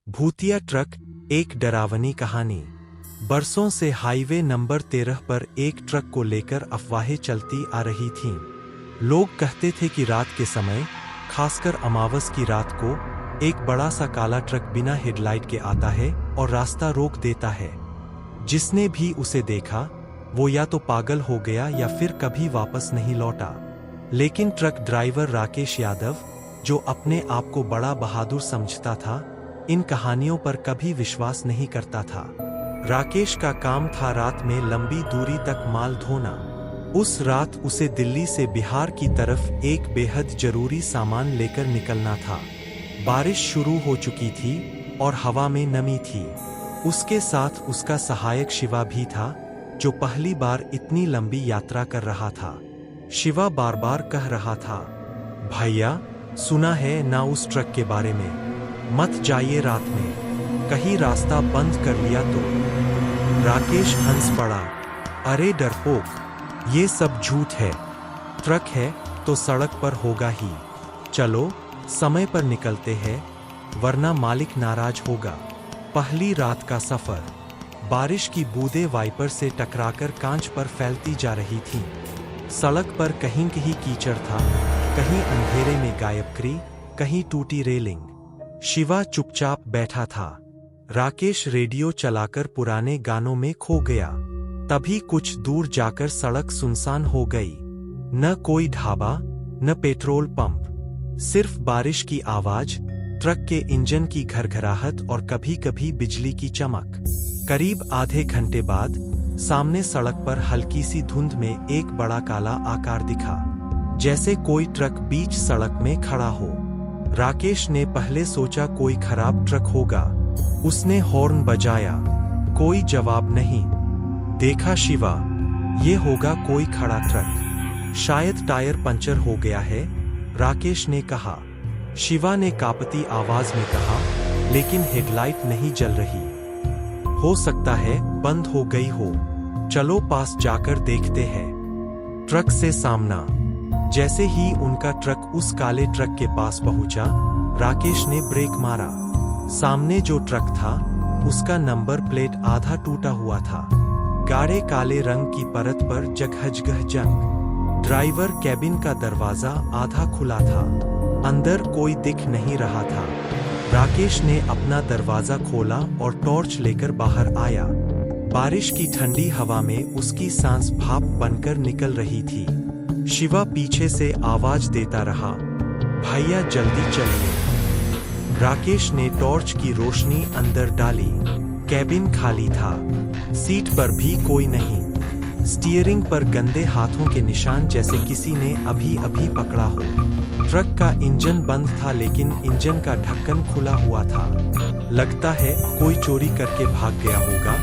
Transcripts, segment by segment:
भूतिया ट्रक, एक डरावनी कहानी। बरसों से हाईवे नंबर 13 पर एक ट्रक को लेकर अफवाहें चलती आ रही थीं। लोग कहते थे कि रात के समय, खासकर अमावस की रात को, एक बड़ा सा काला ट्रक बिना हेडलाइट के आता है और रास्ता रोक देता है। जिसने भी उसे देखा, वो या तो पागल हो गया या फिर कभी वापस नहीं लौटा। लेकिन ट्रक ड्राइवर राकेश यादव, जो अपने आप को बड़ा बहादुर समझता था, इन कहानियों पर कभी विश्वास नहीं करता था। राकेश का काम था रात में लंबी दूरी तक माल ढोना। उस रात उसे दिल्ली से बिहार की तरफ एक बेहद जरूरी सामान लेकर निकलना था। बारिश शुरू हो चुकी थी और हवा में नमी थी। उसके साथ उसका सहायक शिवा भी था, जो पहली बार इतनी लंबी यात्रा कर रहा था। शिवा बार बार कह रहा था, भैया, सुना है ना उस ट्रक के बारे में? मत जाइए रात में, कहीं रास्ता बंद कर लिया तो। राकेश हंस पड़ा, अरे डरपोक, ये सब झूठ है। ट्रक है तो सड़क पर होगा ही। चलो समय पर निकलते हैं, वरना मालिक नाराज होगा। पहली रात का सफर। बारिश की बूंदें वाइपर से टकराकर कांच पर फैलती जा रही थीं। सड़क पर कहीं कहीं कीचड़ था, कहीं अंधेरे में गायबकरी, कहीं टूटी रेलिंग। शिवा चुपचाप बैठा था। राकेश रेडियो चलाकर पुराने गानों में खो गया। तभी कुछ दूर जाकर सड़क सुनसान हो गई। न कोई ढाबा, न पेट्रोल पंप, सिर्फ बारिश की आवाज, ट्रक के इंजन की घरघराहट और कभी-कभी बिजली की चमक। करीब आधे घंटे बाद सामने सड़क पर हल्की सी धुंध में एक बड़ा काला आकार दिखा, जैसे कोई ट्रक बीच सड़क में खड़ा हो। राकेश ने पहले सोचा कोई खराब ट्रक होगा। उसने हॉर्न बजाया, कोई जवाब नहीं। देखा शिवा, ये होगा कोई खड़ा ट्रक, शायद टायर पंचर हो गया है, राकेश ने कहा। शिवा ने कांपती आवाज में कहा, लेकिन हेडलाइट नहीं जल रही। हो सकता है बंद हो गई हो, चलो पास जाकर देखते हैं। ट्रक से सामना। जैसे ही उनका ट्रक उस काले ट्रक के पास पहुंचा, राकेश ने ब्रेक मारा। सामने जो ट्रक था, उसका नंबर प्लेट आधा टूटा हुआ था। गाढ़े काले रंग की परत पर जगह-जगह जंग। ड्राइवर कैबिन का दरवाजा आधा खुला था, अंदर कोई दिख नहीं रहा था। राकेश ने अपना दरवाजा खोला और टॉर्च लेकर बाहर आया। बारिश की ठंडी हवा में उसकी सांस भाप बनकर निकल रही थी। शिवा पीछे से आवाज देता रहा, भैया जल्दी चलिए। राकेश ने टॉर्च की रोशनी अंदर डाली। कैबिन खाली था, सीट पर भी कोई नहीं। स्टीयरिंग पर गंदे हाथों के निशान, जैसे किसी ने अभी अभी पकड़ा हो। ट्रक का इंजन बंद था, लेकिन इंजन का ढक्कन खुला हुआ था। लगता है कोई चोरी करके भाग गया होगा,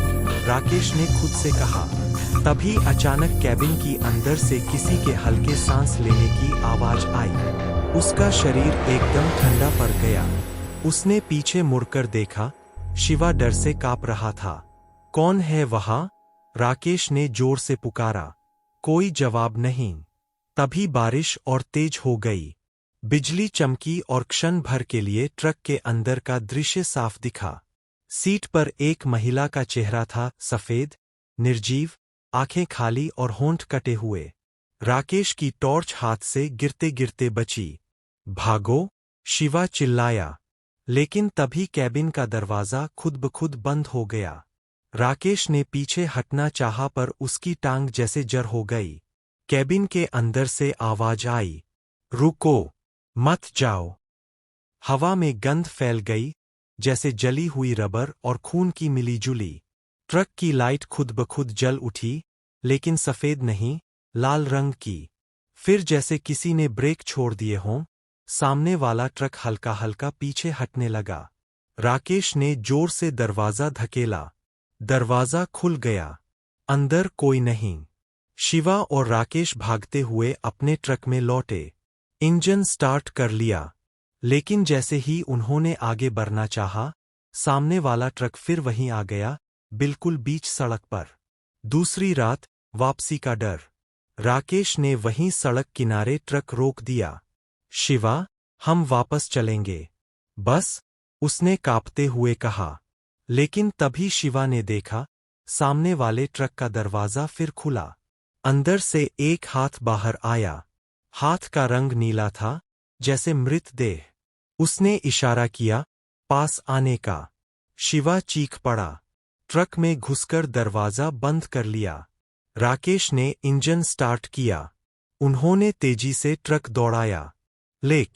राकेश ने खुद से कहा। तभी अचानक कैबिन की अंदर से किसी के हल्के सांस लेने की आवाज आई। उसका शरीर एकदम ठंडा पड़ गया। उसने पीछे मुड़कर देखा, शिवा डर से कांप रहा था। कौन है वहां? राकेश ने जोर से पुकारा। कोई जवाब नहीं। तभी बारिश और तेज हो गई। बिजली चमकी और क्षण भर के लिए ट्रक के अंदर का दृश्य साफ दिखा। सीट पर एक महिला का चेहरा था, सफेद, निर्जीव, आंखें खाली और होंठ कटे हुए। राकेश की टॉर्च हाथ से गिरते गिरते बची। भागो, शिवा चिल्लाया। लेकिन तभी कैबिन का दरवाजा खुद ब खुद बंद हो गया। राकेश ने पीछे हटना चाहा, पर उसकी टांग जैसे जड़ हो गई। कैबिन के अंदर से आवाज आई, रुको, मत जाओ। हवा में गंध फैल गई, जैसे जली हुई रबर और खून की मिलीजुली। ट्रक की लाइट खुद ब खुद जल उठी, लेकिन सफेद नहीं, लाल रंग की। फिर जैसे किसी ने ब्रेक छोड़ दिए हों, सामने वाला ट्रक हल्का हल्का पीछे हटने लगा। राकेश ने जोर से दरवाजा धकेला। दरवाजा खुल गया। अंदर कोई नहीं। शिवा और राकेश भागते हुए अपने ट्रक में लौटे। इंजन स्टार्ट कर लिया, लेकिन जैसे ही उन्होंने आगे बढ़ना चाहा, सामने वाला ट्रक फिर वहीं आ गया, बिल्कुल बीच सड़क पर। दूसरी रात, वापसी का डर। राकेश ने वहीं सड़क किनारे ट्रक रोक दिया। शिवा, हम वापस चलेंगे, बस उसने कांपते हुए कहा। लेकिन तभी शिवा ने देखा, सामने वाले ट्रक का दरवाजा फिर खुला। अंदर से एक हाथ बाहर आया। हाथ का रंग नीला था, जैसे मृतदेह। उसने इशारा किया, पास आने का। शिवा चीख पड़ा। ट्रक में घुसकर दरवाजा बंद कर लिया। राकेश ने इंजन स्टार्ट किया। उन्होंने तेजी से ट्रक दौड़ाया। लेक